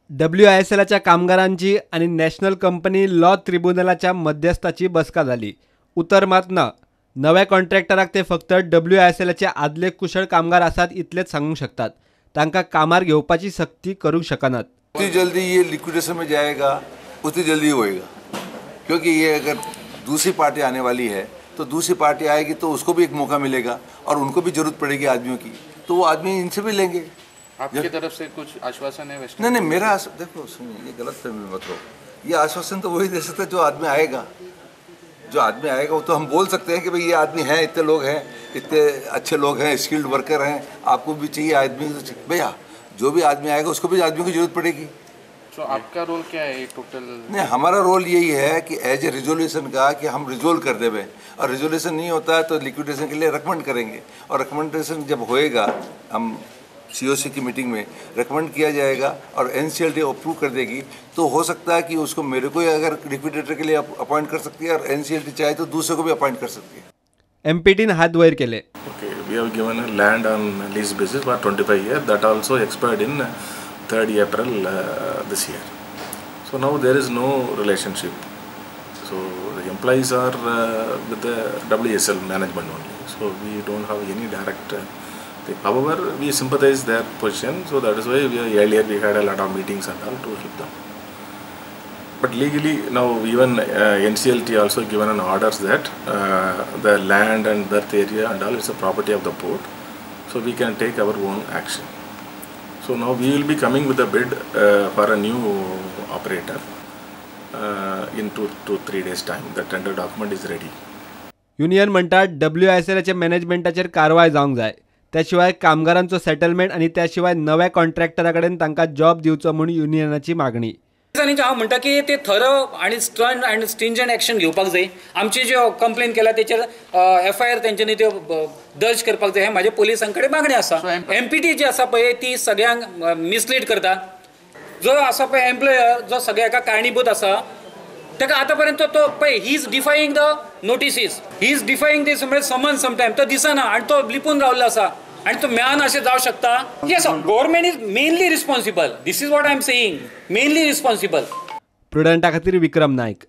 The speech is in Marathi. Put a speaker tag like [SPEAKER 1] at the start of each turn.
[SPEAKER 1] WISLच्या कामगारांची आणि नॅशनल कंपनी लॉ ट्रिब्युनलाच्या मध्यस्थाची बसका झाली. उतर मात ना नव्या कॉन्ट्रॅक्टराक ते फक्त WISLचे आदले कुशळ कामगार आसात इतलेच सांगू शकतात. तांकां कामार घेवपाची सक्ती करूंक शकनात.
[SPEAKER 2] जितनी जल्दी ये लिक्विडेशन में जाएगा उतनी जल्दी होएगा, क्योंकि ये अगर दूसरी पार्टी आने वाली है तो दूसरी पार्टी आएगी तो उसको भी एक मौका मिलेगा और उनको भी जरूरत पड़ेगी आदमियों की, तो वो आदमी इनसे भी लेंगे.
[SPEAKER 3] आपकी तरफ से कुछ आश्वासन है?
[SPEAKER 2] नहीं, मेरा देखो सुनिए, ये गलत फहमी मत लो. ये आश्वासन तो वही दे सकता है जो आदमी आएगा. जो आदमी आएगा वो तो हम बोल सकते हैं कि भाई ये आदमी है, इतने लोग हैं, इतने अच्छे लोग हैं, स्किल्ड वर्कर हैं, आपको भी चाहिए आदमी. भैया जो भी आदमी आएगा उसको भी आदमी की जरूरत पड़ेगी.
[SPEAKER 3] तो आपका रोल क्या है टोटल?
[SPEAKER 2] नहीं, हमारा रोल यही है कि एज ए रिजोल्यूशन का कि हम रिजोल्व कर देवें, और रिजोल्यूशन नहीं होता है तो लिक्विडेशन के लिए रिकमेंड करेंगे, और रिकमेंडेशन जब होएगा हम COC की मीटिंग में रिकमेंड किया जाएगा और NCLT अप्रूव कर देगी, तो हो सकता है कि उसको मेरे को अगर लिक्विडेटर के लिए अपॉइंट कर सकती है और NCLT चाहे तो दूसरे को भी अपॉइंट कर सकती है.
[SPEAKER 1] MPTन हात वयर केले.
[SPEAKER 4] Okay, we have given a land on lease basis for 25 years. That also expired in 3rd April this year. So now there is no relationship. So the employees are with the WSL management only. So we don't have any direct thing. However, we sympathize their position. So that is why earlier we had a lot of meetings and all to help them. But legally now even NCLT also given an orders that the land and berth area and all is a property of the port, so we can take our own action. So now we will be coming with a bid for a new operator in 2 to 3 days time. The tender document is ready.
[SPEAKER 1] Union म्हणतात WISLच्या मॅनेजमेंटाचेर कारवाय जावंक जाय. त्याशिवाय कामगारांचो सेटलमेंट आणि त्याशिवाय नव्या कॉन्ट्रॅक्टराकडेन तांकां जॉब दिवचो म्हूण युनियनाची मागणी.
[SPEAKER 5] हांव म्हणटा की ते थरव आणि स्टर्न अँड स्ट्रिंजंट एक्शन घेवपाक जाय. आमची ज्यो कंप्लेन केला तेचेर FIR तेंच्यांनी त्यो दर्ज करपाक जाय. हे म्हाजे पोलिसां कडेन मागणी आसा. MPT जी आसा पळय ती सगळ्यांक मिसलीड करता. जो आसा पळय एम्प्लॉयर जो सगळ्याक कारणीभूत आसा ताका आतां पर्यंत तो पळय he is defying the notices, he is defying this summon sometime तो दिसना आनी तो लिपून रावल्लो आसा आणि तो मेळान अशें जावं शकता. Yes, government is mainly responsible. This is what I am saying, mainly responsible.
[SPEAKER 1] प्रुडंटा खातीर विक्रम नायक.